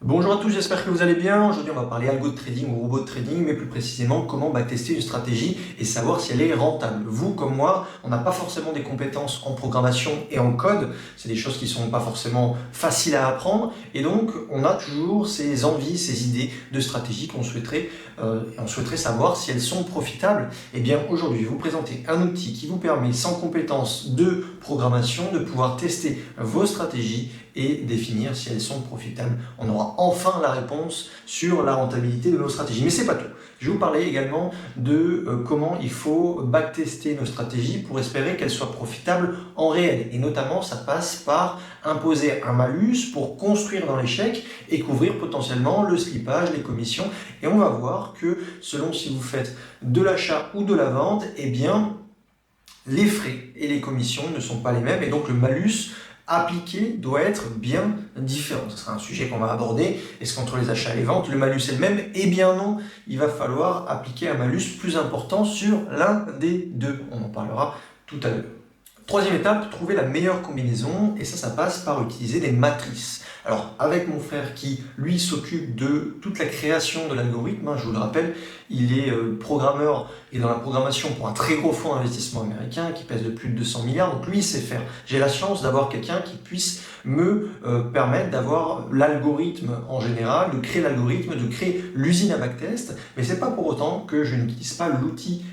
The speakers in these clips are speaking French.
Bonjour à tous, j'espère que vous allez bien. Aujourd'hui, on va parler algo de trading ou robot de trading, mais plus précisément comment backtester une stratégie et savoir si elle est rentable. Vous, comme moi, on n'a pas forcément des compétences en programmation et en code. C'est des choses qui ne sont pas forcément faciles à apprendre. Et donc, on a toujours ces envies, ces idées de stratégie qu'on souhaiterait, on souhaiterait savoir si elles sont profitables. Et bien, aujourd'hui, je vais vous présenter un outil qui vous permet, sans compétences de programmation, de pouvoir tester vos stratégies et définir si elles sont profitables. On aura enfin la réponse sur la rentabilité de nos stratégies. Mais c'est pas tout. Je vais vous parler également de comment il faut backtester nos stratégies pour espérer qu'elles soient profitables en réel. Et notamment, ça passe par imposer un malus pour construire dans l'échec et couvrir potentiellement le slippage, les commissions. Et on va voir que selon si vous faites de l'achat ou de la vente, eh bien, les frais et les commissions ne sont pas les mêmes et donc le malus appliqué doit être bien différent. Ce sera un sujet qu'on va aborder. Est-ce qu'entre les achats et les ventes, le malus est le même? Eh bien non, il va falloir appliquer un malus plus important sur l'un des deux. On en parlera tout à l'heure. Troisième étape, trouver la meilleure combinaison, et ça passe par utiliser des matrices. Alors, avec mon frère qui, lui, s'occupe de toute la création de l'algorithme, je vous le rappelle, il est programmeur et dans la programmation pour un très gros fonds d'investissement américain qui pèse de plus de 200 milliards, donc lui, il sait faire. J'ai la chance d'avoir quelqu'un qui puisse me permettre d'avoir l'algorithme en général, de créer l'algorithme, de créer l'usine à backtest, mais c'est pas pour autant que je n'utilise pas l'outil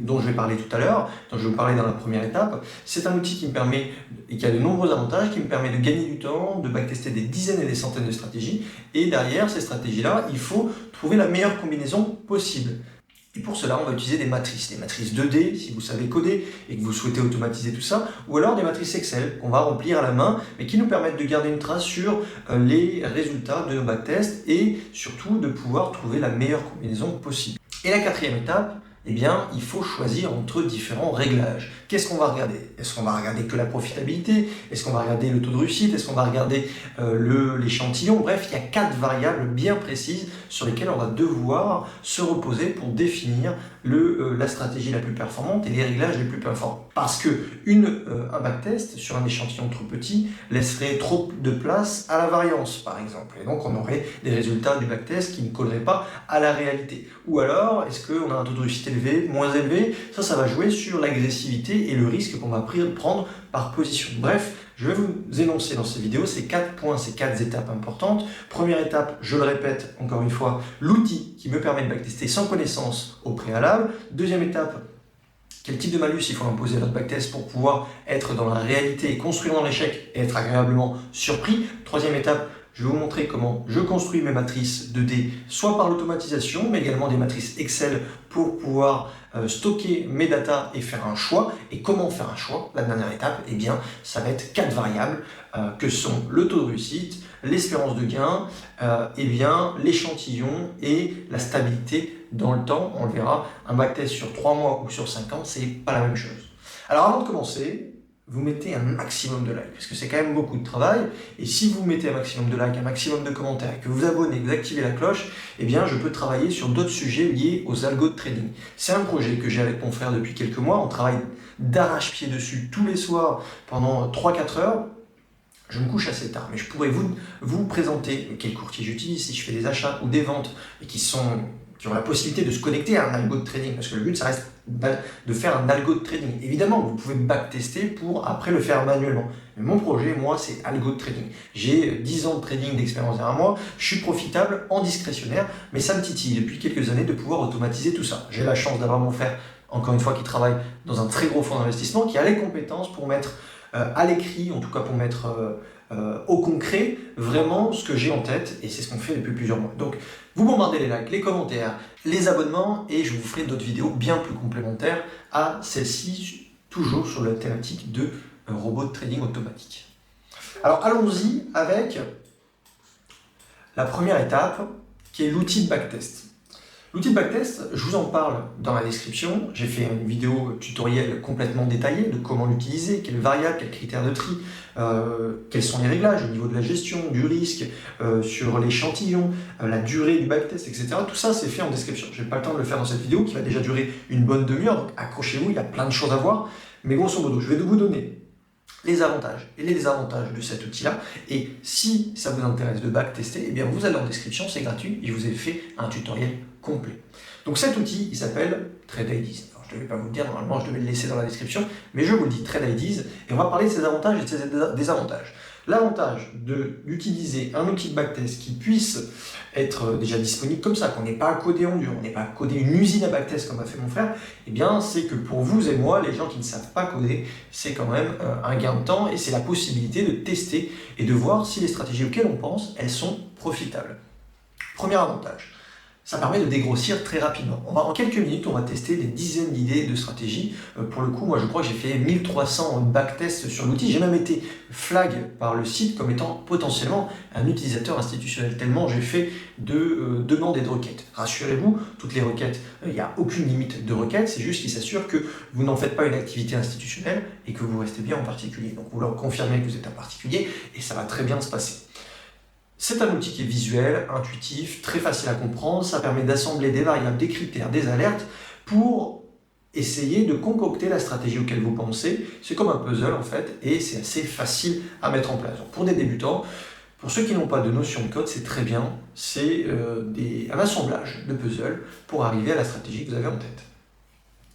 dont je vais parler tout à l'heure, dont je vais vous parler dans la première étape. C'est un outil qui me permet, et qui a de nombreux avantages, qui me permet de gagner du temps, de backtester des dizaines et des centaines de stratégies, et derrière ces stratégies-là, il faut trouver la meilleure combinaison possible. Et pour cela, on va utiliser des matrices 2D, si vous savez coder et que vous souhaitez automatiser tout ça, ou alors des matrices Excel qu'on va remplir à la main, mais qui nous permettent de garder une trace sur les résultats de nos backtests et surtout de pouvoir trouver la meilleure combinaison possible. Et la quatrième étape, eh bien, il faut choisir entre différents réglages. Qu'est-ce qu'on va regarder? Est-ce qu'on va regarder que la profitabilité? Est-ce qu'on va regarder le taux de réussite? Est-ce qu'on va regarder l'échantillon? Bref, il y a 4 variables bien précises sur lesquelles on va devoir se reposer pour définir la stratégie la plus performante et les réglages les plus performants. Parce que un backtest sur un échantillon trop petit laisserait trop de place à la variance, par exemple. Et donc, on aurait des résultats du backtest qui ne colleraient pas à la réalité. Ou alors, est-ce qu'on a un taux de réussite élevé, moins élevé? Ça va jouer sur l'agressivité et le risque qu'on va prendre par position. Bref, je vais vous énoncer dans cette vidéo ces 4 points, ces 4 étapes importantes. Première étape, je le répète encore une fois, l'outil qui me permet de backtester sans connaissance au préalable. Deuxième étape, quel type de malus il faut imposer à notre backtest pour pouvoir être dans la réalité et construire dans l'échec et être agréablement surpris. Troisième étape, je vais vous montrer comment je construis mes matrices 2D, soit par l'automatisation, mais également des matrices Excel pour pouvoir stocker mes datas et faire un choix. Et comment faire un choix? La dernière étape, eh bien, ça va être 4 variables que sont le taux de réussite, l'espérance de gain, eh bien, l'échantillon et la stabilité dans le temps. On le verra, un backtest sur 3 mois ou sur 5 ans, c'est pas la même chose. Alors avant de commencer, vous mettez un maximum de likes, parce que c'est quand même beaucoup de travail, et si vous mettez un maximum de likes, un maximum de commentaires, que vous vous abonnez, que vous activez la cloche, eh bien je peux travailler sur d'autres sujets liés aux algos de trading. C'est un projet que j'ai avec mon frère depuis quelques mois, on travaille d'arrache-pied dessus tous les soirs pendant 3-4 heures. Je me couche assez tard, mais je pourrais vous présenter quel courtier j'utilise, si je fais des achats ou des ventes, et qui ont la possibilité de se connecter à un algo de trading, parce que le but, ça reste de faire un algo de trading. Évidemment, vous pouvez backtester pour après le faire manuellement. Mais mon projet, moi, c'est algo de trading. J'ai 10 ans de trading d'expérience derrière moi, je suis profitable en discrétionnaire, mais ça me titille depuis quelques années de pouvoir automatiser tout ça. J'ai la chance d'avoir mon frère, encore une fois, qui travaille dans un très gros fonds d'investissement, qui a les compétences pour mettre à l'écrit, en tout cas pour mettre au concret, vraiment ce que j'ai en tête, et c'est ce qu'on fait depuis plusieurs mois. Donc, vous bombardez les likes, les commentaires, les abonnements, et je vous ferai d'autres vidéos bien plus complémentaires à celle-ci, toujours sur la thématique de robots de trading automatique. Alors, allons-y avec la première étape, qui est l'outil de backtest. L'outil de backtest, je vous en parle dans la description. J'ai fait une vidéo tutoriel complètement détaillée de comment l'utiliser, quelles variables, quels critères de tri, quels sont les réglages au niveau de la gestion, du risque, sur l'échantillon, la durée du backtest, etc. Tout ça, c'est fait en description. Je n'ai pas le temps de le faire dans cette vidéo qui va déjà durer une bonne demi-heure, donc accrochez-vous, il y a plein de choses à voir. Mais grosso modo, je vais vous donner les avantages et les désavantages de cet outil-là. Et si ça vous intéresse de backtester, eh bien vous allez en description, c'est gratuit, et je vous ai fait un tutoriel complet. Donc cet outil, il s'appelle TradeIDs. Alors je ne devais pas vous le dire, normalement je devais le laisser dans la description, mais je vous le dis, TradeIDs, et on va parler de ses avantages et de ses désavantages. L'avantage d'utiliser un outil de backtest qui puisse être déjà disponible comme ça, qu'on n'ait pas à coder en dur, on n'ait pas à coder une usine à backtest comme a fait mon frère, eh bien c'est que pour vous et moi, les gens qui ne savent pas coder, c'est quand même un gain de temps et c'est la possibilité de tester et de voir si les stratégies auxquelles on pense, elles sont profitables. Premier avantage. Ça permet de dégrossir très rapidement. En quelques minutes, on va tester des dizaines d'idées de stratégies. Pour le coup, moi je crois que j'ai fait 1300 backtests sur l'outil. J'ai même été flag par le site comme étant potentiellement un utilisateur institutionnel, tellement j'ai fait de demandes et de requêtes. Rassurez-vous, toutes les requêtes, il n'y a aucune limite de requêtes, c'est juste qu'il s'assure que vous n'en faites pas une activité institutionnelle et que vous restez bien en particulier. Donc vous leur confirmez que vous êtes un particulier et ça va très bien se passer. C'est un outil qui est visuel, intuitif, très facile à comprendre. Ça permet d'assembler des variables, des critères, des alertes pour essayer de concocter la stratégie auquel vous pensez. C'est comme un puzzle en fait et c'est assez facile à mettre en place. Donc, pour des débutants, pour ceux qui n'ont pas de notion de code, c'est très bien. C'est un assemblage de puzzles pour arriver à la stratégie que vous avez en tête.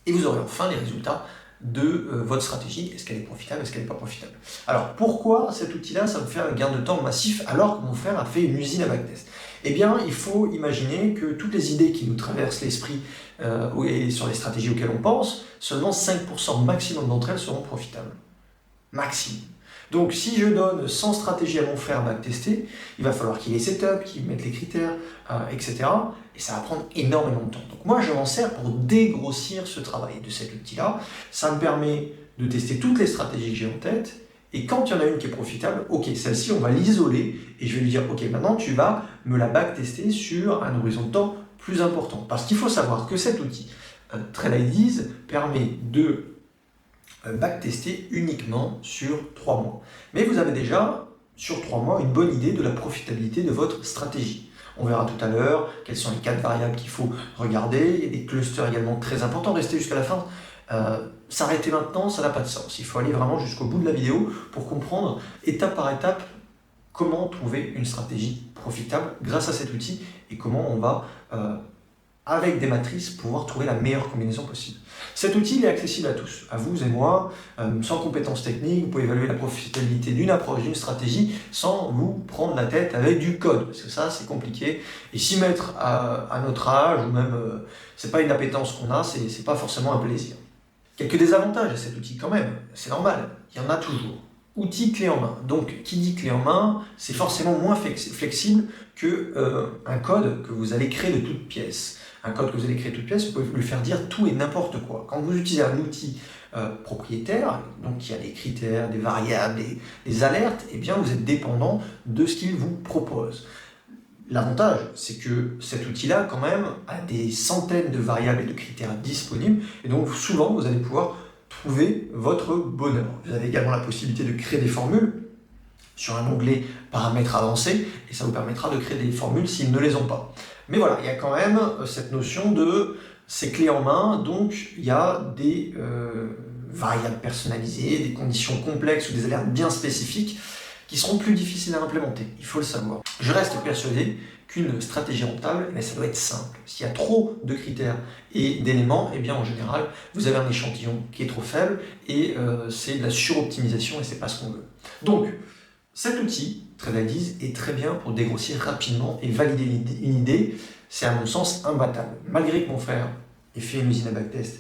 Et vous aurez enfin les résultats de votre stratégie. Est-ce qu'elle est profitable, est-ce qu'elle n'est pas profitable? Alors, pourquoi cet outil-là, ça me fait un gain de temps massif alors que mon frère a fait une usine à backtest? Eh bien, il faut imaginer que toutes les idées qui nous traversent l'esprit et sur les stratégies auxquelles on pense, seulement 5% maximum d'entre elles seront profitables. Maximum. Donc, si je donne 100 stratégies à mon frère backtester, il va falloir qu'il ait setup, qu'il mette les critères, etc. Et ça va prendre énormément de temps. Donc, moi, je m'en sers pour dégrossir ce travail de cet outil-là. Ça me permet de tester toutes les stratégies que j'ai en tête. Et quand il y en a une qui est profitable, ok, celle-ci, on va l'isoler. Et je vais lui dire, ok, maintenant, tu vas me la backtester sur un horizon de temps plus important. Parce qu'il faut savoir que cet outil, TradeIDs, permet de backtester uniquement sur 3 mois. Mais vous avez déjà, sur 3 mois, une bonne idée de la profitabilité de votre stratégie. On verra tout à l'heure quelles sont les 4 variables qu'il faut regarder. Il y a des clusters également très importants. Restez jusqu'à la fin. S'arrêter maintenant, ça n'a pas de sens. Il faut aller vraiment jusqu'au bout de la vidéo pour comprendre étape par étape comment trouver une stratégie profitable grâce à cet outil et comment on va avec des matrices, pouvoir trouver la meilleure combinaison possible. Cet outil il est accessible à tous, à vous et moi, sans compétences techniques. Vous pouvez évaluer la profitabilité d'une approche, d'une stratégie, sans vous prendre la tête avec du code, parce que ça c'est compliqué. Et s'y mettre à notre âge, ou même, c'est pas une appétence qu'on a, c'est pas forcément un plaisir. Quelques désavantages à cet outil quand même, c'est normal, il y en a toujours. Outil clé en main. Donc, qui dit clé en main, c'est forcément moins flexible qu'un code que vous allez créer de toutes pièces. Un code que vous allez créer de toutes pièces, vous pouvez lui faire dire tout et n'importe quoi. Quand vous utilisez un outil propriétaire, donc il y a des critères, des variables, des alertes, eh bien vous êtes dépendant de ce qu'il vous propose. L'avantage, c'est que cet outil-là, quand même, a des centaines de variables et de critères disponibles, et donc souvent, vous allez pouvoir trouver votre bonheur. Vous avez également la possibilité de créer des formules sur un onglet paramètres avancés, et ça vous permettra de créer des formules s'ils ne les ont pas. Mais voilà, il y a quand même cette notion de c'est clé en main, donc il y a des variables personnalisées, des conditions complexes ou des alertes bien spécifiques qui seront plus difficiles à implémenter, il faut le savoir. Je reste persuadé qu'une stratégie rentable, mais ça doit être simple. S'il y a trop de critères et d'éléments, eh bien en général, vous avez un échantillon qui est trop faible et c'est de la suroptimisation et c'est pas ce qu'on veut. Donc, cet outil, TradeIDs, est très bien pour dégrossir rapidement et valider une idée. C'est à mon sens imbattable. Malgré que mon frère ait fait une usine à backtest,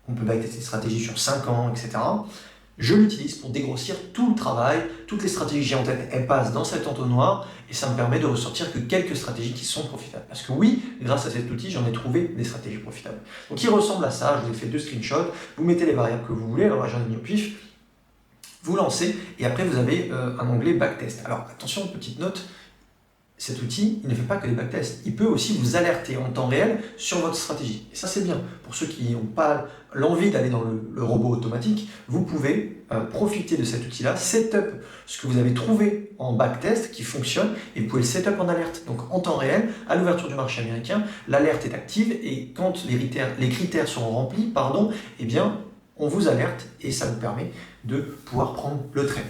on peut backtester des stratégies sur 5 ans, etc. Je l'utilise pour dégrossir tout le travail, toutes les stratégies que j'ai en tête, elles passent dans cet entonnoir et ça me permet de ressortir que quelques stratégies qui sont profitables. Parce que oui, grâce à cet outil, j'en ai trouvé des stratégies profitables. Donc il ressemble à ça, je vous ai fait 2 screenshots, vous mettez les variables que vous voulez, alors là j'en ai mis au pif, vous lancez et après vous avez un onglet backtest. Alors attention, petite note, cet outil, il ne fait pas que des backtests, il peut aussi vous alerter en temps réel sur votre stratégie. Et ça c'est bien. Pour ceux qui n'ont pas l'envie d'aller dans le robot automatique, vous pouvez profiter de cet outil-là, setup ce que vous avez trouvé en backtest qui fonctionne et vous pouvez le setup en alerte. Donc en temps réel, à l'ouverture du marché américain, l'alerte est active et quand les critères seront remplis, eh bien on vous alerte et ça vous permet de pouvoir prendre le trade.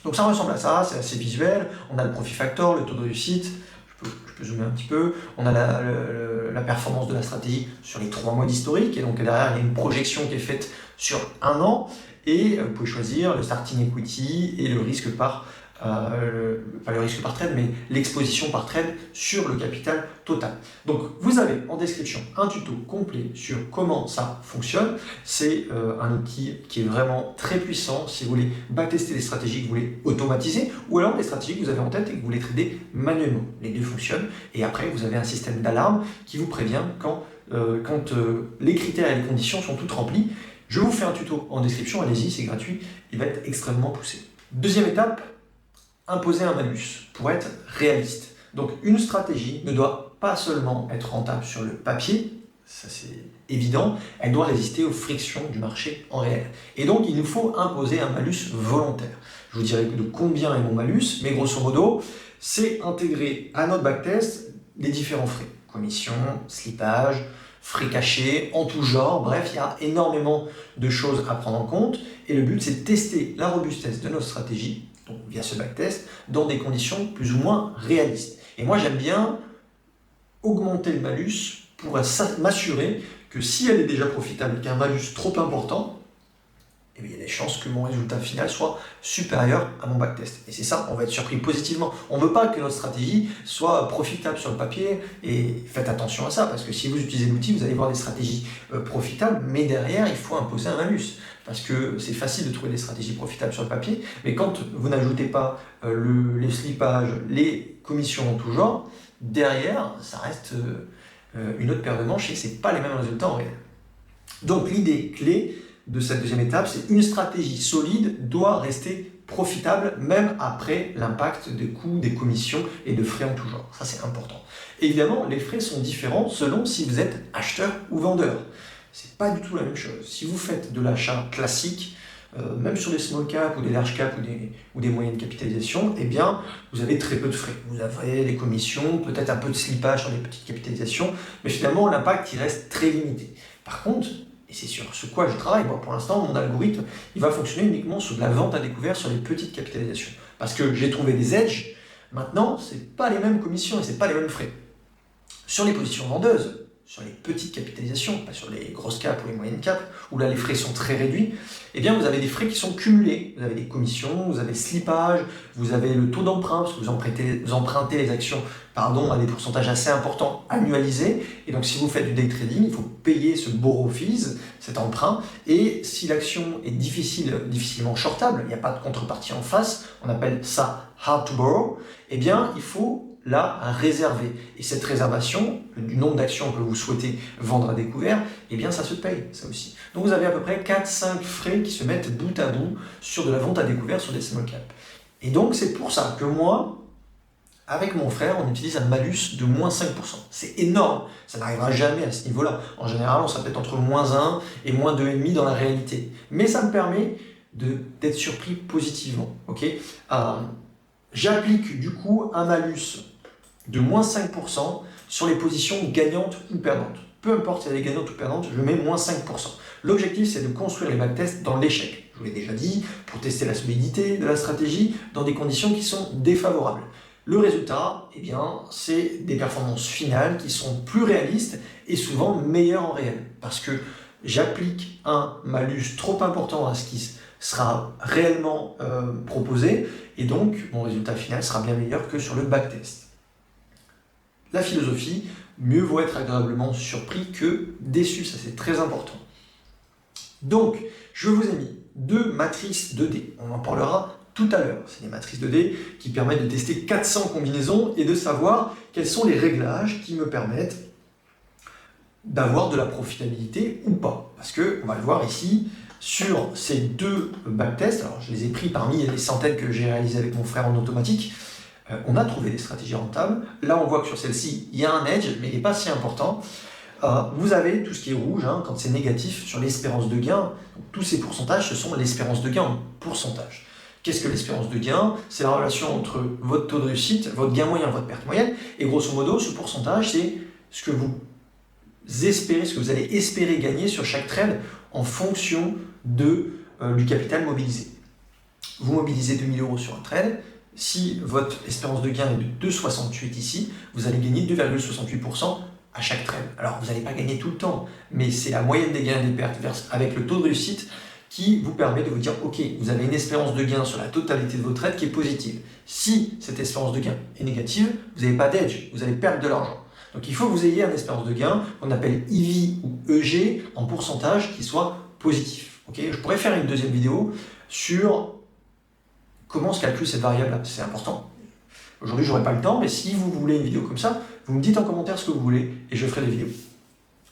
Donc ça ressemble à ça, c'est assez visuel. On a le profit factor, le taux de réussite. Je peux zoomer un petit peu. On a la performance de la stratégie sur les 3 mois d'historique. Et donc derrière, il y a une projection qui est faite sur 1 an. Et vous pouvez choisir le starting equity et le risque par pas le risque par trade, mais l'exposition par trade sur le capital total. Donc vous avez en description un tuto complet sur comment ça fonctionne. C'est un outil qui est vraiment très puissant si vous voulez backtester des stratégies que vous voulez automatiser, ou alors des stratégies que vous avez en tête et que vous voulez trader manuellement. Les deux fonctionnent, et après vous avez un système d'alarme qui vous prévient quand les critères et les conditions sont toutes remplies. Je vous fais un tuto en description, allez-y, c'est gratuit, il va être extrêmement poussé. Deuxième étape, imposer un malus pour être réaliste. Donc une stratégie ne doit pas seulement être rentable sur le papier, ça c'est évident, elle doit résister aux frictions du marché en réel. Et donc il nous faut imposer un malus volontaire. Je vous dirai de combien est mon malus, mais grosso modo, c'est intégrer à notre backtest les différents frais. Commission, slippage, frais cachés, en tout genre, bref, il y a énormément de choses à prendre en compte. Et le but, c'est de tester la robustesse de notre stratégie, donc via ce backtest, dans des conditions plus ou moins réalistes. Et moi, j'aime bien augmenter le malus pour m'assurer que si elle est déjà profitable et qu'un malus trop important, eh bien, il y a des chances que mon résultat final soit supérieur à mon backtest. Et c'est ça, on va être surpris positivement. On ne veut pas que notre stratégie soit profitable sur le papier, et faites attention à ça, parce que si vous utilisez l'outil, vous allez voir des stratégies profitables, mais derrière, il faut imposer un malus. Parce que c'est facile de trouver des stratégies profitables sur le papier, mais quand vous n'ajoutez pas les slippages, les commissions en tout genre, derrière, ça reste une autre paire de manches et ce n'est pas les mêmes résultats en réel. Donc l'idée clé de cette deuxième étape, c'est une stratégie solide doit rester profitable même après l'impact des coûts, des commissions et de frais en tout genre. Ça, c'est important. Évidemment, les frais sont différents selon si vous êtes acheteur ou vendeur. C'est pas du tout la même chose. Si vous faites de l'achat classique, même sur des small caps ou des large caps ou des moyennes capitalisations, eh bien, vous avez très peu de frais. Vous avez des commissions, peut-être un peu de slippage sur les petites capitalisations, mais finalement, l'impact, il reste très limité. Par contre, et c'est sur ce quoi je travaille, moi, pour l'instant, mon algorithme, il va fonctionner uniquement sur de la vente à découvert sur les petites capitalisations. Parce que j'ai trouvé des edges, maintenant, ce n'est pas les mêmes commissions et ce n'est pas les mêmes frais. Sur les positions vendeuses, sur les petites capitalisations, pas sur les grosses caps ou les moyennes caps, où là les frais sont très réduits, eh bien vous avez des frais qui sont cumulés. Vous avez des commissions, vous avez le slippage, vous avez le taux d'emprunt, parce que vous empruntez les actions à des pourcentages assez importants annualisés. Et donc si vous faites du day trading, il faut payer ce borrow fees, cet emprunt. Et si l'action est difficilement shortable, il n'y a pas de contrepartie en face, on appelle ça hard to borrow, eh bien il faut là réserver. Et cette réservation, du nombre d'actions que vous souhaitez vendre à découvert, eh bien ça se paye, ça aussi. Donc vous avez à peu près 4-5 frais qui se mettent bout à bout sur de la vente à découvert sur des small caps. Et donc c'est pour ça que moi, avec mon frère, on utilise un malus de moins 5%. C'est énorme, ça n'arrivera jamais à ce niveau-là. En général, on sera peut-être entre moins 1 et moins 2,5 dans la réalité. Mais ça me permet d'être surpris positivement. Okay, j'applique du coup un malus de moins 5% sur les positions gagnantes ou perdantes. Peu importe si elle est gagnante ou perdante, je mets moins 5%. L'objectif, c'est de construire les backtests dans l'échec. Je vous l'ai déjà dit, pour tester la solidité de la stratégie dans des conditions qui sont défavorables. Le résultat, eh bien, c'est des performances finales qui sont plus réalistes et souvent meilleures en réel. Parce que j'applique un malus trop important à ce qui sera réellement proposé, et donc mon résultat final sera bien meilleur que sur le backtest. La philosophie, mieux vaut être agréablement surpris que déçu, ça c'est très important. Donc, je vous ai mis 2 matrices 2D, on en parlera tout à l'heure. C'est des matrices 2D qui permettent de tester 400 combinaisons et de savoir quels sont les réglages qui me permettent d'avoir de la profitabilité ou pas. Parce que, on va le voir ici, sur ces 2 backtests, alors je les ai pris parmi les centaines que j'ai réalisées avec mon frère en automatique, on a trouvé des stratégies rentables. Là, on voit que sur celle-ci, il y a un edge, mais il n'est pas si important. Vous avez tout ce qui est rouge, quand c'est négatif, sur l'espérance de gain. Donc, tous ces pourcentages, ce sont l'espérance de gain en pourcentage. Qu'est-ce que l'espérance de gain? C'est la relation entre votre taux de réussite, votre gain moyen, votre perte moyenne. Et grosso modo, ce pourcentage, c'est ce que vous espérez, ce que vous allez espérer gagner sur chaque trade en fonction du capital mobilisé. Vous mobilisez 2 000 € sur un trade. Si votre espérance de gain est de 2,68 ici, vous allez gagner 2,68% à chaque trade. Alors, vous n'allez pas gagner tout le temps, mais c'est la moyenne des gains et des pertes avec le taux de réussite qui vous permet de vous dire, ok, vous avez une espérance de gain sur la totalité de vos trades qui est positive. Si cette espérance de gain est négative, vous n'avez pas d'edge, vous allez perdre de l'argent. Donc il faut que vous ayez une espérance de gain qu'on appelle EV ou EG en pourcentage qui soit positif. Okay, je pourrais faire une deuxième vidéo sur comment se calcule cette variable-là, c'est important. Aujourd'hui, je n'aurai pas le temps, mais si vous voulez une vidéo comme ça, vous me dites en commentaire ce que vous voulez et je ferai des vidéos.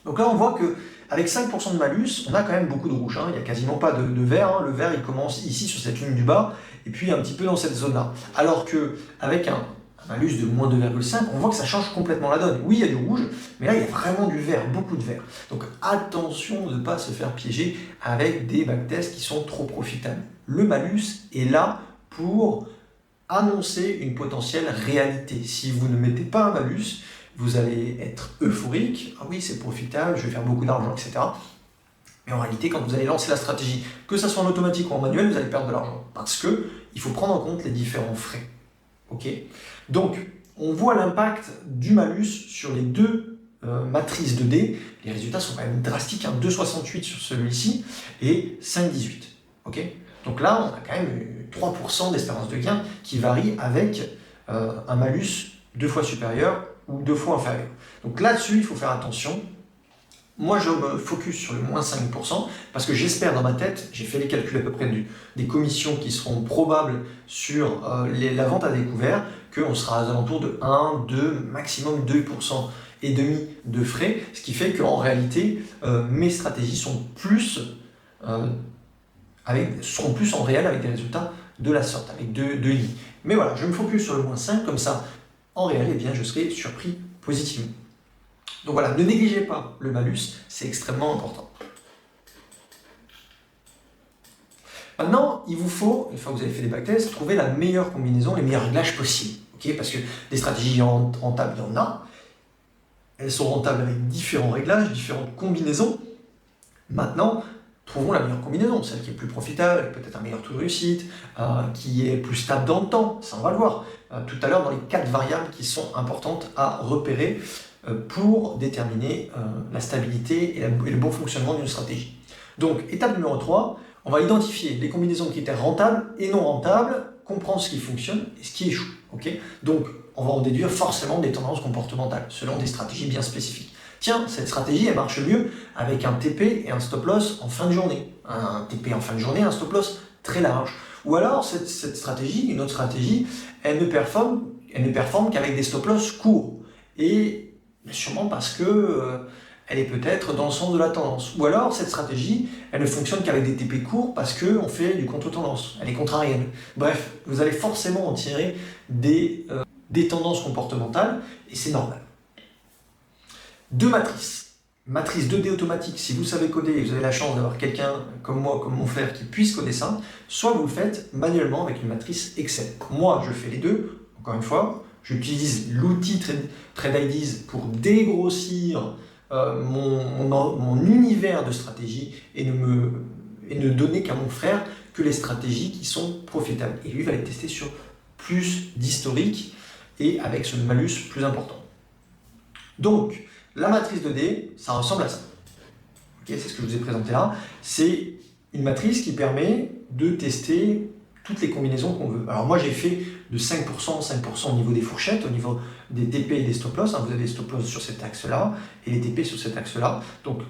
Donc là, on voit qu'avec 5% de malus, on a quand même beaucoup de rouge. Il n'y a quasiment pas de vert. Le vert, il commence ici sur cette ligne du bas et puis un petit peu dans cette zone-là. Alors qu'avec un malus de moins 2,5, on voit que ça change complètement la donne. Oui, il y a du rouge, mais là, il y a vraiment du vert, beaucoup de vert. Donc attention de ne pas se faire piéger avec des backtests qui sont trop profitables. Le malus est là pour annoncer une potentielle réalité. Si vous ne mettez pas un malus, vous allez être euphorique. Ah oui, c'est profitable, je vais faire beaucoup d'argent, etc. Mais en réalité, quand vous allez lancer la stratégie, que ce soit en automatique ou en manuel, vous allez perdre de l'argent. Parce qu'il faut prendre en compte les différents frais. Okay, donc, on voit l'impact du malus sur les deux matrices de D. Les résultats sont quand même drastiques. 2,68 sur celui-ci et 5,18. Okay, donc là, on a quand même 3% d'espérance de gain qui varie avec un malus 2 fois supérieur ou 2 fois inférieur. Donc là-dessus, il faut faire attention. Moi, je me focus sur le moins 5% parce que j'espère dans ma tête, j'ai fait les calculs à peu près des commissions qui seront probables sur la vente à découvert, qu'on sera aux alentours de 1, 2, maximum 2% et demi de frais, ce qui fait qu'en réalité, mes stratégies seront plus en réel avec des résultats de la sorte, avec 2 lits. Mais voilà, je me focus sur le moins 5, comme ça, en réel, eh bien, je serai surpris positivement. Donc voilà, ne négligez pas le malus, c'est extrêmement important. Maintenant, il vous faut, une fois que vous avez fait des backtests, trouver la meilleure combinaison, les meilleurs réglages possibles. Okay, parce que des stratégies rentables, il y en a. Elles sont rentables avec différents réglages, différentes combinaisons. Maintenant, trouvons la meilleure combinaison, celle qui est plus profitable, avec peut-être un meilleur taux de réussite, qui est plus stable dans le temps, ça on va le voir tout à l'heure dans les 4 variables qui sont importantes à repérer pour déterminer la stabilité et le bon fonctionnement d'une stratégie. Donc, étape numéro 3, on va identifier les combinaisons de critères rentables et non rentables, comprendre ce qui fonctionne et ce qui échoue. Okay, donc, on va en déduire forcément des tendances comportementales, selon des stratégies bien spécifiques. Tiens, cette stratégie, elle marche mieux avec un TP et un stop loss en fin de journée. Un TP en fin de journée, un stop loss très large. Ou alors, cette stratégie, une autre stratégie, elle ne performe qu'avec des stop loss courts. Et sûrement parce que elle est peut-être dans le sens de la tendance. Ou alors, cette stratégie, elle ne fonctionne qu'avec des TP courts parce qu'on fait du contre-tendance. Elle est contrarienne. Bref, vous allez forcément en tirer des tendances comportementales et c'est normal. 2 matrices. Matrice 2D automatique, si vous savez coder et vous avez la chance d'avoir quelqu'un comme moi, comme mon frère, qui puisse coder ça, soit vous le faites manuellement avec une matrice Excel. Moi, je fais les deux. Encore une fois, j'utilise l'outil TradeIDs pour dégrossir mon univers de stratégie et ne donner qu'à mon frère que les stratégies qui sont profitables. Et lui va les tester sur plus d'historique et avec ce malus plus important. Donc, la matrice 2D, ça ressemble à ça. Okay, c'est ce que je vous ai présenté là. C'est une matrice qui permet de tester toutes les combinaisons qu'on veut. Alors moi, j'ai fait de 5% au niveau des fourchettes, au niveau des TP et des stop-loss. Vous avez des stop-loss sur cet axe-là et les TP sur cet axe-là. Donc,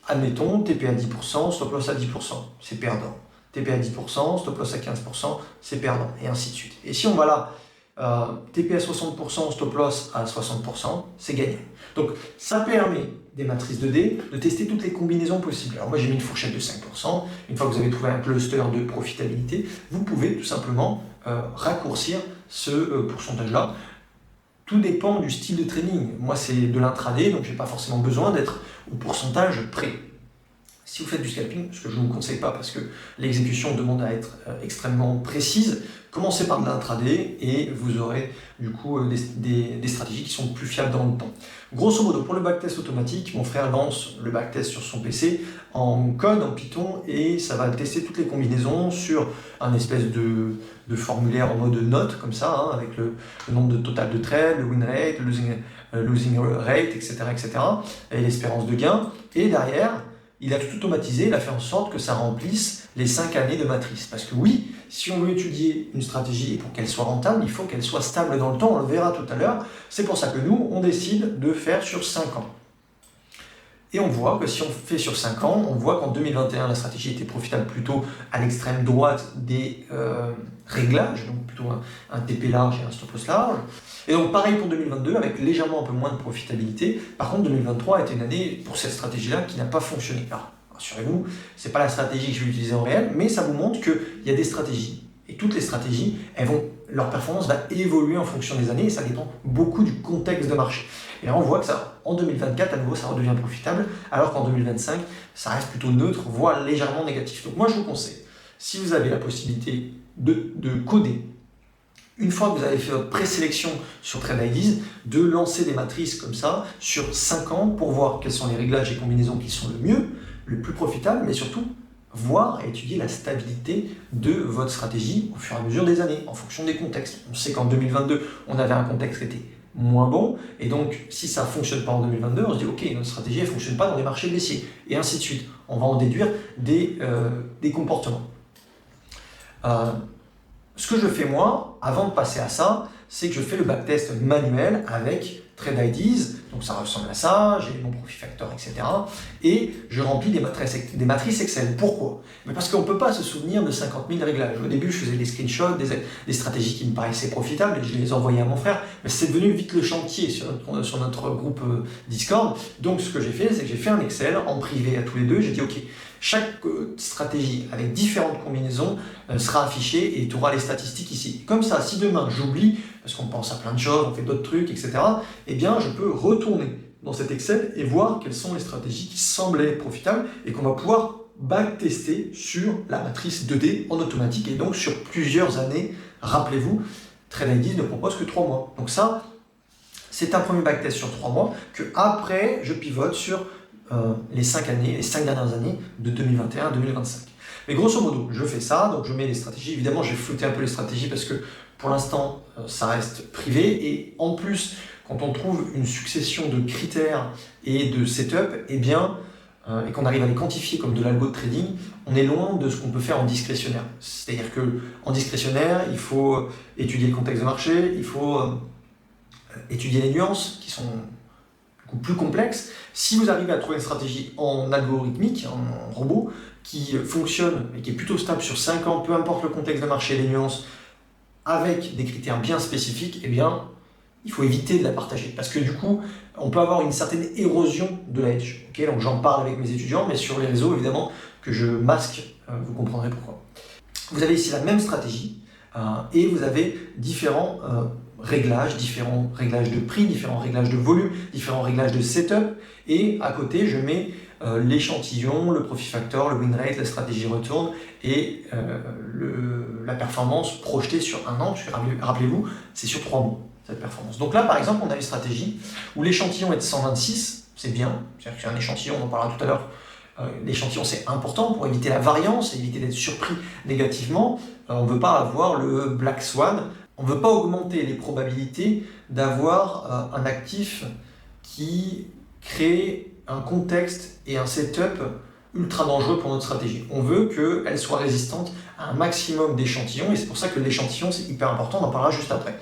admettons, TP à 10%, stop-loss à 10%, c'est perdant. TP à 10%, stop-loss à 15%, c'est perdant, et ainsi de suite. Et si on va là, TP à 60%, stop-loss à 60%, c'est gagnant. Donc, ça permet des matrices 2D de tester toutes les combinaisons possibles. Alors moi, j'ai mis une fourchette de 5%. Une fois que vous avez trouvé un cluster de profitabilité, vous pouvez tout simplement raccourcir ce pourcentage-là. Tout dépend du style de trading. Moi, c'est de l'intraday, donc je n'ai pas forcément besoin d'être au pourcentage près. Si vous faites du scalping, ce que je ne vous conseille pas parce que l'exécution demande à être extrêmement précise, commencez par de l'intraday et vous aurez du coup des stratégies qui sont plus fiables dans le temps. Grosso modo, pour le backtest automatique, mon frère lance le backtest sur son PC en code, en Python, et ça va tester toutes les combinaisons sur un espèce de formulaire en mode note, comme ça, hein, avec le nombre de total de trades, le win rate, le losing rate, etc., et l'espérance de gain. Et derrière, il a tout automatisé, il a fait en sorte que ça remplisse les 5 années de matrice. Parce que oui, si on veut étudier une stratégie et pour qu'elle soit rentable, il faut qu'elle soit stable dans le temps, on le verra tout à l'heure. C'est pour ça que nous, on décide de faire sur 5 ans. Et on voit que si on fait sur 5 ans, on voit qu'en 2021, la stratégie était profitable plutôt à l'extrême droite des réglages, donc plutôt un TP large et un stop loss large. Et donc pareil pour 2022, avec légèrement un peu moins de profitabilité. Par contre, 2023 a été une année pour cette stratégie-là qui n'a pas fonctionné. Alors, rassurez-vous, ce n'est pas la stratégie que je vais utiliser en réel, mais ça vous montre qu'il y a des stratégies. Et toutes les stratégies, leur performance va évoluer en fonction des années et ça dépend beaucoup du contexte de marché. Et là, on voit que ça, en 2024, à nouveau, ça redevient profitable, alors qu'en 2025, ça reste plutôt neutre, voire légèrement négatif. Donc moi, je vous conseille, si vous avez la possibilité de coder, une fois que vous avez fait votre présélection sur TradeIDs, de lancer des matrices comme ça sur 5 ans pour voir quels sont les réglages et combinaisons qui sont le mieux, le plus profitable, mais surtout voir et étudier la stabilité de votre stratégie au fur et à mesure des années, en fonction des contextes. On sait qu'en 2022, on avait un contexte qui était moins bon, et donc si ça ne fonctionne pas en 2022, on se dit ok, notre stratégie ne fonctionne pas dans les marchés baissiers, et ainsi de suite. On va en déduire des comportements. Ce que je fais moi, avant de passer à ça, c'est que je fais le backtest manuel avec TradeIDs, donc ça ressemble à ça, j'ai mon profit factor, etc. Et je remplis des matrices Excel. Pourquoi? Parce qu'on ne peut pas se souvenir de 50 000 réglages. Au début, je faisais des screenshots, des stratégies qui me paraissaient profitables, et je les envoyais à mon frère, mais c'est devenu vite le chantier sur notre groupe Discord. Donc ce que j'ai fait, c'est que j'ai fait un Excel en privé à tous les deux, j'ai dit ok, chaque stratégie avec différentes combinaisons sera affichée et tu auras les statistiques ici. Comme ça, si demain j'oublie, parce qu'on pense à plein de choses, on fait d'autres trucs, etc., eh bien je peux retourner dans cet Excel et voir quelles sont les stratégies qui semblaient profitables et qu'on va pouvoir backtester sur la matrice 2D en automatique et donc sur plusieurs années. Rappelez-vous, TradeIDs ne propose que 3 mois. Donc ça, c'est un premier backtest sur 3 mois que après je pivote sur les 5 dernières années de 2021 à 2025. Mais grosso modo, je fais ça, donc je mets les stratégies. Évidemment, j'ai flouté un peu les stratégies parce que pour l'instant, ça reste privé. Et en plus, quand on trouve une succession de critères et de setup, eh bien, et qu'on arrive à les quantifier comme de l'algo de trading, on est loin de ce qu'on peut faire en discrétionnaire. C'est-à-dire qu'en discrétionnaire, il faut étudier le contexte de marché, il faut étudier les nuances qui sont plus complexe. Si vous arrivez à trouver une stratégie en algorithmique, en robot, qui fonctionne et qui est plutôt stable sur 5 ans, peu importe le contexte de marché et les nuances, avec des critères bien spécifiques, eh bien, il faut éviter de la partager. Parce que du coup, on peut avoir une certaine érosion de la hedge. Okay, donc j'en parle avec mes étudiants, mais sur les réseaux, évidemment, que je masque, vous comprendrez pourquoi. Vous avez ici la même stratégie, et vous avez différents différents réglages de prix, différents réglages de volume, différents réglages de setup, et à côté je mets l'échantillon, le profit factor, le win rate, la stratégie retourne et la performance projetée sur un an, parce que rappelez-vous, c'est sur 3 mois cette performance. Donc là par exemple on a une stratégie où l'échantillon est de 126, c'est bien, c'est-à-dire que c'est un échantillon, on en parlera tout à l'heure. L'échantillon c'est important pour éviter la variance et éviter d'être surpris négativement. On ne veut pas avoir le black swan, on ne veut pas augmenter les probabilités d'avoir un actif qui crée un contexte et un setup ultra dangereux pour notre stratégie. On veut qu'elle soit résistante à un maximum d'échantillons et c'est pour ça que l'échantillon c'est hyper important, on en parlera juste après.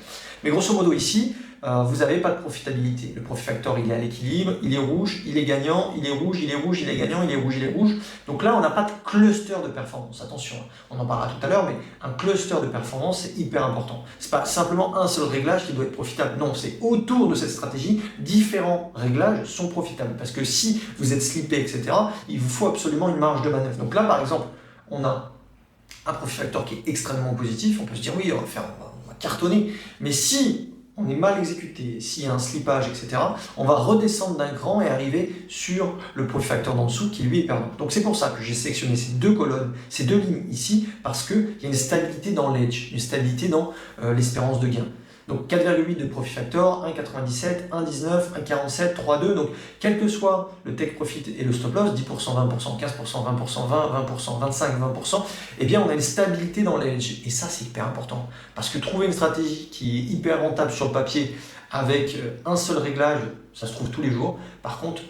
Mais grosso modo ici, vous n'avez pas de profitabilité. Le profit factor il est à l'équilibre, il est rouge, il est gagnant, il est rouge, il est rouge, il est gagnant, il est rouge, il est rouge. Donc là on n'a pas de cluster de performance. Attention, on en parlera tout à l'heure, mais un cluster de performance c'est hyper important. C'est pas simplement un seul réglage qui doit être profitable. Non, c'est autour de cette stratégie, différents réglages sont profitables. Parce que si vous êtes slippé, etc., il vous faut absolument une marge de manœuvre. Donc là par exemple, on a un profit factor qui est extrêmement positif. On peut se dire oui, on va cartonner. Mais si on est mal exécuté, s'il y a un slippage, etc., on va redescendre d'un cran et arriver sur le profit factor d'en dessous qui lui est perdant. Donc c'est pour ça que j'ai sélectionné ces deux colonnes, ces deux lignes ici, parce qu'il y a une stabilité dans l'edge, une stabilité dans l'espérance de gain. Donc 4,8 de profit factor, 1,97, 1,19, 1,47, 3,2. Donc quel que soit le take profit et le stop loss, 10%, 20%, 15%, 20%, 20, 20%, 25, 20%, eh bien on a une stabilité dans l'edge. Et ça c'est hyper important. Parce que trouver une stratégie qui est hyper rentable sur le papier avec un seul réglage, ça se trouve tous les jours. Par contre,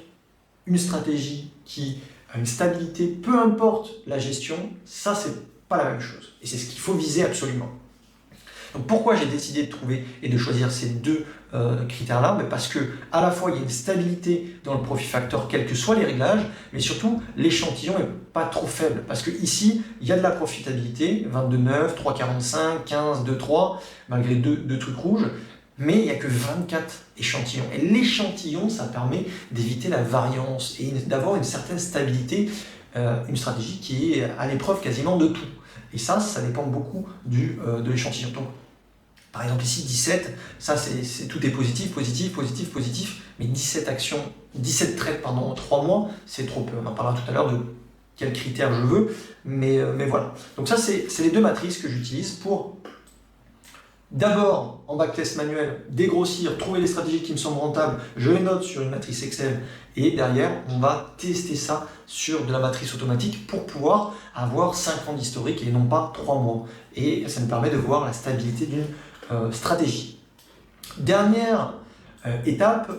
une stratégie qui a une stabilité, peu importe la gestion, ça c'est pas la même chose. Et c'est ce qu'il faut viser absolument. Donc pourquoi j'ai décidé de trouver et de choisir ces deux critères-là? Parce que à la fois il y a une stabilité dans le profit factor, quels que soient les réglages, mais surtout l'échantillon n'est pas trop faible. Parce que ici, il y a de la profitabilité, 22,9, 3,45, 15, 2,3, malgré deux trucs rouges, mais il n'y a que 24 échantillons. Et l'échantillon, ça permet d'éviter la variance et d'avoir une certaine stabilité, une stratégie qui est à l'épreuve quasiment de tout. Et ça dépend beaucoup de l'échantillon. Donc, par exemple ici 17, ça tout est positif, positif, positif, positif, mais 17 actions, 17 trades en 3 mois, c'est trop peu. On en parlera tout à l'heure de quels critères je veux, mais voilà. Donc ça c'est les deux matrices que j'utilise pour d'abord en backtest manuel, dégrossir, trouver les stratégies qui me semblent rentables, je les note sur une matrice Excel et derrière on va tester ça sur de la matrice automatique pour pouvoir avoir 5 ans d'historique et non pas 3 mois. Et ça me permet de voir la stabilité d'une stratégie. Dernière étape,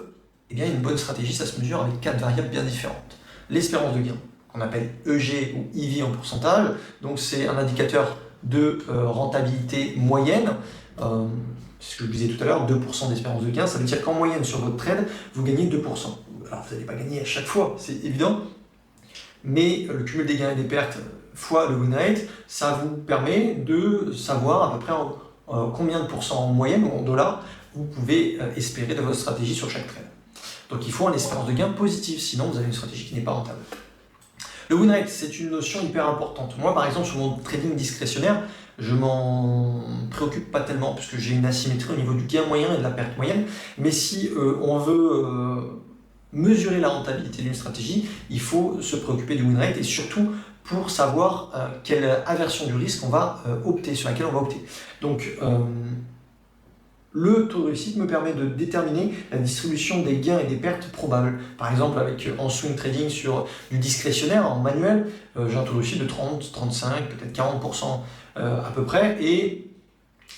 eh bien une bonne stratégie, ça se mesure avec 4 variables bien différentes. L'espérance de gain, qu'on appelle EG ou EV en pourcentage, donc c'est un indicateur de rentabilité moyenne. C'est ce que je disais tout à l'heure, 2% d'espérance de gain, ça veut dire qu'en moyenne sur votre trade, vous gagnez 2%. Alors vous n'allez pas gagner à chaque fois, c'est évident, mais le cumul des gains et des pertes fois le win rate, ça vous permet de savoir à peu près combien de pourcents en moyenne ou en dollars vous pouvez espérer de votre stratégie sur chaque trade. Donc il faut une espérance de gain positive, sinon vous avez une stratégie qui n'est pas rentable. Le win rate, c'est une notion hyper importante. Moi, par exemple, sur mon trading discrétionnaire, je m'en préoccupe pas tellement parce que j'ai une asymétrie au niveau du gain moyen et de la perte moyenne. Mais si on veut mesurer la rentabilité d'une stratégie, il faut se préoccuper du win rate et surtout pour savoir quelle aversion du risque on va opter, sur laquelle on va opter. Donc, le taux de réussite me permet de déterminer la distribution des gains et des pertes probables. Par exemple, en swing trading sur du discrétionnaire, en manuel, j'ai un taux de réussite de 30, 35, peut-être 40% à peu près, et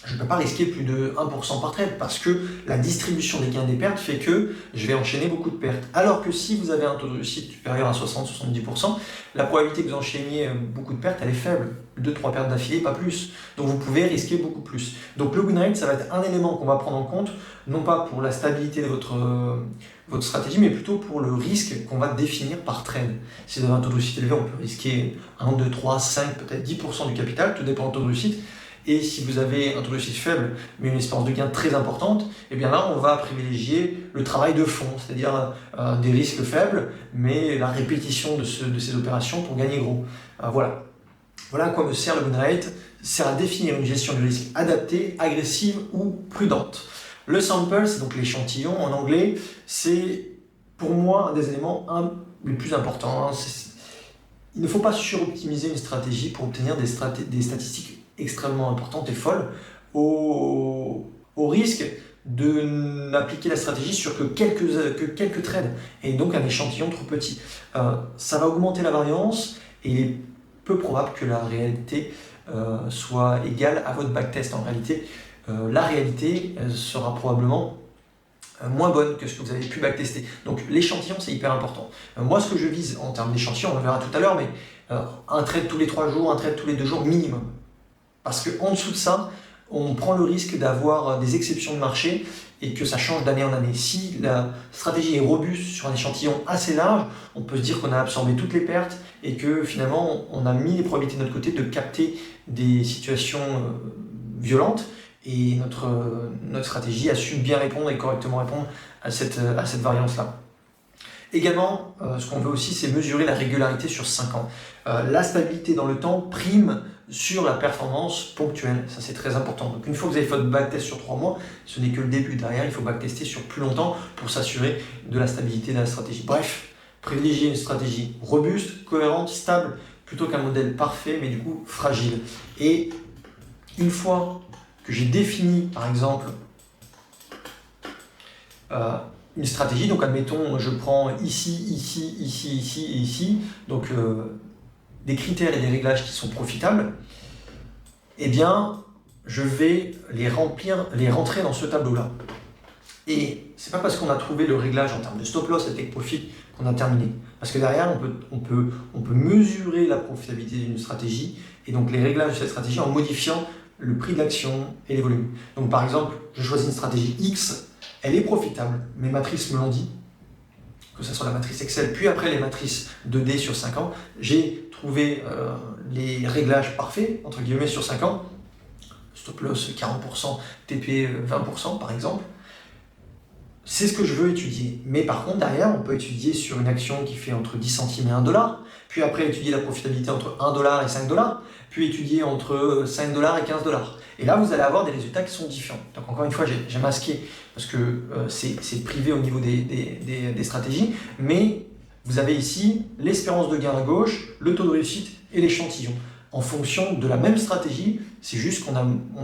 je ne peux pas risquer plus de 1% par trade parce que la distribution des gains et des pertes fait que je vais enchaîner beaucoup de pertes. Alors que si vous avez un taux de réussite supérieur à 60-70%, la probabilité que vous enchaîniez beaucoup de pertes, elle est faible. 2-3 pertes d'affilée, pas plus. Donc vous pouvez risquer beaucoup plus. Donc le win rate, ça va être un élément qu'on va prendre en compte, non pas pour la stabilité de votre stratégie, mais plutôt pour le risque qu'on va définir par trade. Si vous avez un taux de réussite élevé, on peut risquer 1, 2, 3, 5, peut-être 10% du capital, tout dépend du taux de réussite. Et si vous avez un taux de réussite faible, mais une espérance de gain très importante, et bien là, on va privilégier le travail de fond, c'est-à-dire des risques faibles, mais la répétition de ces opérations pour gagner gros. Voilà. Voilà à quoi me sert le win rate. Sert à définir une gestion du risque adaptée, agressive ou prudente. Le sample, c'est donc l'échantillon en anglais, c'est pour moi un des éléments les plus importants. Il ne faut pas suroptimiser une stratégie pour obtenir des statistiques extrêmement importante et folle au risque de n'appliquer la stratégie sur que quelques trades et donc un échantillon trop petit. Ça va augmenter la variance et il est peu probable que la réalité soit égale à votre backtest. En réalité, la réalité sera probablement moins bonne que ce que vous avez pu backtester. Donc l'échantillon, c'est hyper important. Moi, ce que je vise en termes d'échantillon, on le verra tout à l'heure, mais un trade tous les 3 jours, un trade tous les 2 jours minimum. Parce qu'en dessous de ça, on prend le risque d'avoir des exceptions de marché et que ça change d'année en année. Si la stratégie est robuste sur un échantillon assez large, on peut se dire qu'on a absorbé toutes les pertes et que finalement on a mis les probabilités de notre côté de capter des situations violentes et notre stratégie a su bien répondre et correctement répondre à cette variance-là. Également, ce qu'on veut aussi, c'est mesurer la régularité sur 5 ans. La stabilité dans le temps prime sur la performance ponctuelle. Ça, c'est très important. Donc, une fois que vous avez fait votre backtest sur 3 mois, ce n'est que le début. Derrière, il faut backtester sur plus longtemps pour s'assurer de la stabilité de la stratégie. Bref, privilégiez une stratégie robuste, cohérente, stable, plutôt qu'un modèle parfait, mais du coup fragile. Et une fois que j'ai défini, par exemple, une stratégie, donc admettons, je prends ici, et ici, donc des critères et des réglages qui sont profitables, eh bien, je vais les rentrer dans ce tableau-là. Et c'est pas parce qu'on a trouvé le réglage en termes de stop loss et take profit qu'on a terminé. Parce que derrière, on peut mesurer la profitabilité d'une stratégie et donc les réglages de cette stratégie en modifiant le prix de l'action et les volumes. Donc par exemple, je choisis une stratégie X, elle est profitable, mes matrices me l'ont dit, que ce soit la matrice Excel, puis après les matrices 2D sur 5 ans, j'ai trouvé les réglages parfaits, entre guillemets, sur 5 ans, stop loss 40%, TP 20% par exemple. C'est ce que je veux étudier. Mais par contre, derrière, on peut étudier sur une action qui fait entre 10 centimes et 1 $, puis après étudier la profitabilité entre 1 $ et 5 $, puis étudier entre 5 $ et 15 $. Et là, vous allez avoir des résultats qui sont différents. Donc encore une fois, j'ai masqué, parce que c'est privé au niveau des stratégies, mais vous avez ici l'espérance de gain à gauche, le taux de réussite et l'échantillon. En fonction de la même stratégie, c'est juste qu'on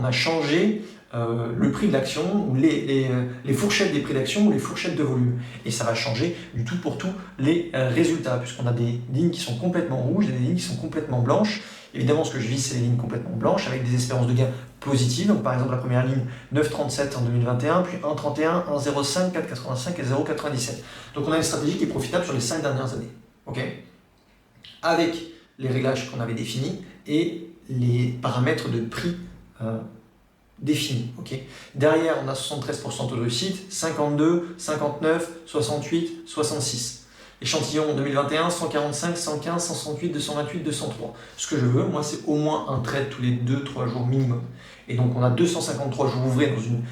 a changé le prix de l'action, ou les fourchettes des prix d'action, ou les fourchettes de volume. Et ça va changer du tout pour tout les résultats, puisqu'on a des lignes qui sont complètement rouges et des lignes qui sont complètement blanches. Évidemment, ce que je vise, c'est les lignes complètement blanches, avec des espérances de gain positives. Donc, par exemple, la première ligne, 9,37 en 2021, puis 1,31, 1,05, 4,85 et 0,97. Donc, on a une stratégie qui est profitable sur les 5 dernières années. Okay, avec les réglages qu'on avait définis et les paramètres de prix définis. Okay. Derrière, on a 73% taux de réussite, 52, 59, 68, 66. Échantillon 2021, 145, 115, 168, 228, 203. Ce que je veux, moi, c'est au moins un trade tous les 2-3 jours minimum. Et donc, on a 253 jours ouvrés dans une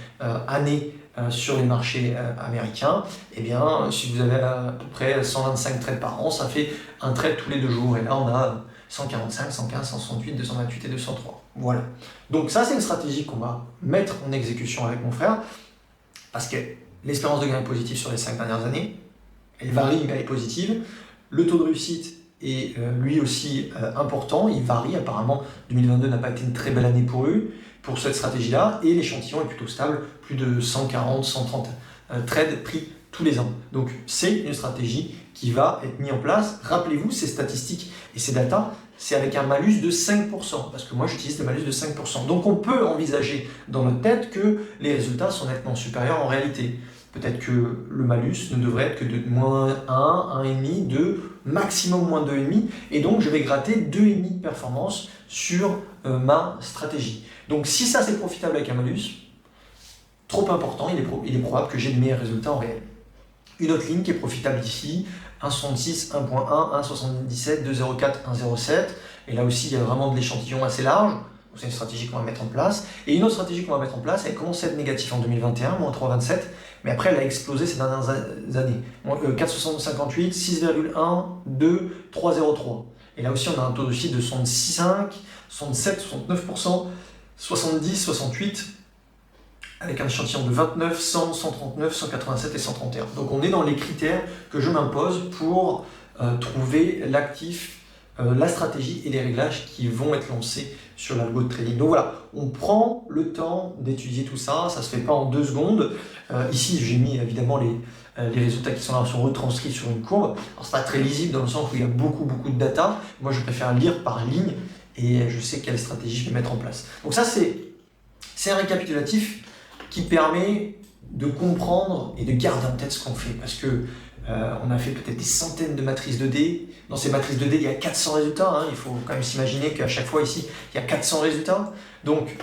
année sur les marchés américains. Eh bien, si vous avez à peu près 125 trades par an, ça fait un trade tous les 2 jours. Et là, on a 145, 115, 168, 228 et 203. Voilà. Donc ça, c'est une stratégie qu'on va mettre en exécution avec mon frère, parce que l'espérance de gain est positive sur les 5 dernières années. Elle varie, mais elle est positive. Le taux de réussite est lui aussi important. Il varie. Apparemment, 2022 n'a pas été une très belle année pour eux, pour cette stratégie-là. Et l'échantillon est plutôt stable. Plus de 140, 130 trades pris tous les ans. Donc, c'est une stratégie qui va être mise en place. Rappelez-vous, ces statistiques et ces datas, c'est avec un malus de 5%. Parce que moi, j'utilise le malus de 5%. Donc, on peut envisager dans notre tête que les résultats sont nettement supérieurs en réalité. Peut-être que le malus ne devrait être que de moins 1, 1,5, 2, maximum moins 2,5. Et donc, je vais gratter 2,5 de performance sur ma stratégie. Donc, si ça, c'est profitable avec un malus, trop important, il est probable que j'ai de meilleurs résultats en réel. Une autre ligne qui est profitable ici, 1,66, 1,1, 1,77, 2,04, 1,07. Et là aussi, il y a vraiment de l'échantillon assez large. C'est une stratégie qu'on va mettre en place. Et une autre stratégie qu'on va mettre en place, elle commence à être négative en 2021, moins 3,27. Mais après, elle a explosé ces dernières années. 4,58, 6,1, 2, 3,03. Et là aussi, on a un taux de réussite de 66,5, 67, 69%, 70, 68, avec un échantillon de 29, 100, 139, 187 et 131. Donc on est dans les critères que je m'impose pour trouver l'actif, la stratégie et les réglages qui vont être lancés sur l'algo de trading. Donc voilà, on prend le temps d'étudier tout ça, ça ne se fait pas en 2 secondes. Ici, j'ai mis évidemment les résultats qui sont là, sont retranscrits sur une courbe. Alors c'est pas très lisible dans le sens où il y a beaucoup de data. Moi, je préfère lire par ligne et je sais quelle stratégie je vais mettre en place. Donc ça, c'est un récapitulatif qui permet de comprendre et de garder en tête ce qu'on fait. Parce que on a fait peut-être des centaines de matrices 2D. Dans ces matrices 2D, il y a 400 résultats. Hein. Il faut quand même s'imaginer qu'à chaque fois ici, il y a 400 résultats. Donc,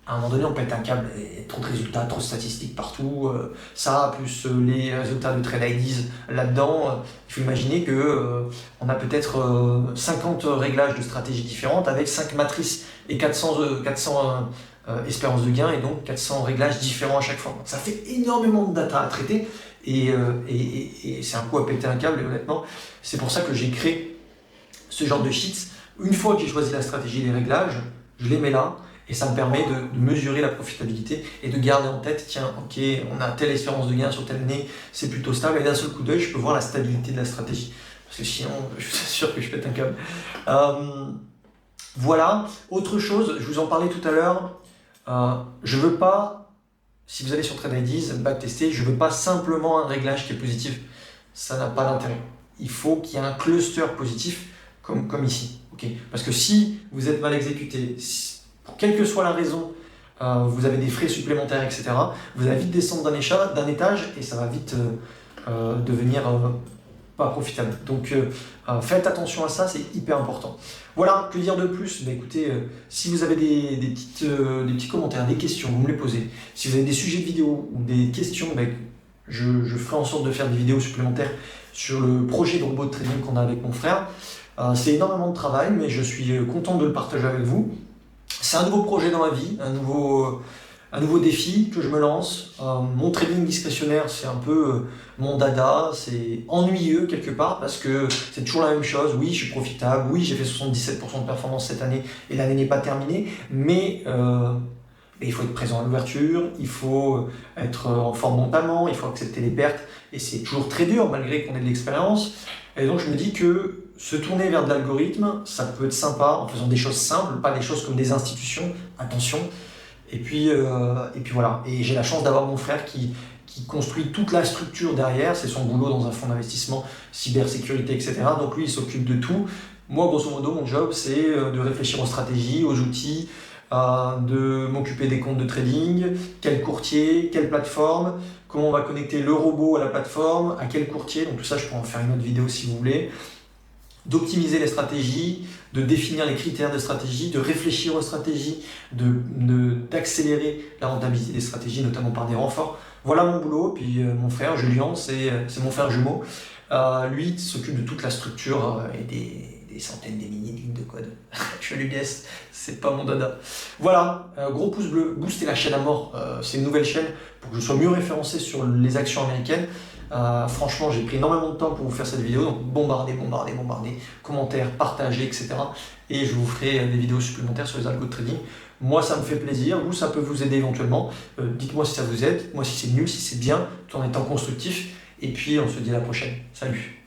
à un moment donné, on pète un câble, et trop de résultats, trop de statistiques partout. Ça, plus les résultats de Trade IDs là-dedans, il faut imaginer qu'on a peut-être 50 réglages de stratégies différentes avec 5 matrices et 400 espérances de gain et donc 400 réglages différents à chaque fois. Donc, ça fait énormément de data à traiter. Et c'est un coup à péter un câble, et honnêtement, c'est pour ça que j'ai créé ce genre de sheets Une fois que j'ai choisi la stratégie et les réglages, je les mets là et ça me permet de mesurer la profitabilité et de garder en tête, tiens, ok, on a telle espérance de gain sur telle année, c'est plutôt stable, et d'un seul coup d'œil, je peux voir la stabilité de la stratégie. Parce que sinon, je suis sûr que je pète un câble. Voilà. Autre chose, je vous en parlais tout à l'heure, je veux pas, si vous allez sur TradeIDs, backtester, je veux pas simplement un réglage qui est positif. Ça n'a pas d'intérêt. Il faut qu'il y ait un cluster positif comme ici. Okay. Parce que si vous êtes mal exécuté, pour quelle que soit la raison, vous avez des frais supplémentaires, etc., vous allez vite descendre d'un étage et ça va vite devenir pas profitable. Donc faites attention à ça, c'est hyper important. Voilà, que dire de plus? Écoutez, si vous avez des petits commentaires, des questions, vous me les posez. Si vous avez des sujets de vidéo ou des questions, je ferai en sorte de faire des vidéos supplémentaires sur le projet de robot de trading qu'on a avec mon frère. C'est énormément de travail, mais je suis content de le partager avec vous. C'est un nouveau projet dans ma vie, un nouveau défi que je me lance. Mon trading discrétionnaire, c'est un peu mon dada, c'est ennuyeux quelque part parce que c'est toujours la même chose. Oui, je suis profitable, oui, j'ai fait 77% de performance cette année et l'année n'est pas terminée, mais il faut être présent à l'ouverture, il faut être en forme mentalement, il faut accepter les pertes et c'est toujours très dur malgré qu'on ait de l'expérience. Et donc je me dis que se tourner vers de l'algorithme, ça peut être sympa en faisant des choses simples, pas des choses comme des institutions, attention. Et puis voilà. Et j'ai la chance d'avoir mon frère qui construit toute la structure derrière, c'est son boulot dans un fonds d'investissement, cybersécurité, etc. Donc lui, il s'occupe de tout. Moi, grosso modo, mon job, c'est de réfléchir aux stratégies, aux outils, de m'occuper des comptes de trading, quel courtier, quelle plateforme, comment on va connecter le robot à la plateforme, à quel courtier. Donc tout ça, je pourrais en faire une autre vidéo si vous voulez. D'optimiser les stratégies, de définir les critères de stratégie, de réfléchir aux stratégies, d'accélérer la rentabilité des stratégies, notamment par des renforts. Voilà mon boulot. Puis mon frère, Julien, c'est mon frère jumeau. Lui, il s'occupe de toute la structure et des centaines, des milliers de lignes de code. Je lui laisse, c'est pas mon dada. Voilà, gros pouce bleu, boostez la chaîne à mort. C'est une nouvelle chaîne pour que je sois mieux référencé sur les actions américaines. Franchement, j'ai pris énormément de temps pour vous faire cette vidéo, donc bombardez, commentaires, partagez, etc. Et je vous ferai des vidéos supplémentaires sur les algos de trading. Moi, ça me fait plaisir, vous, ça peut vous aider éventuellement. Dites-moi si ça vous aide, moi si c'est nul, si c'est bien, tout en étant constructif. Et puis, on se dit à la prochaine. Salut!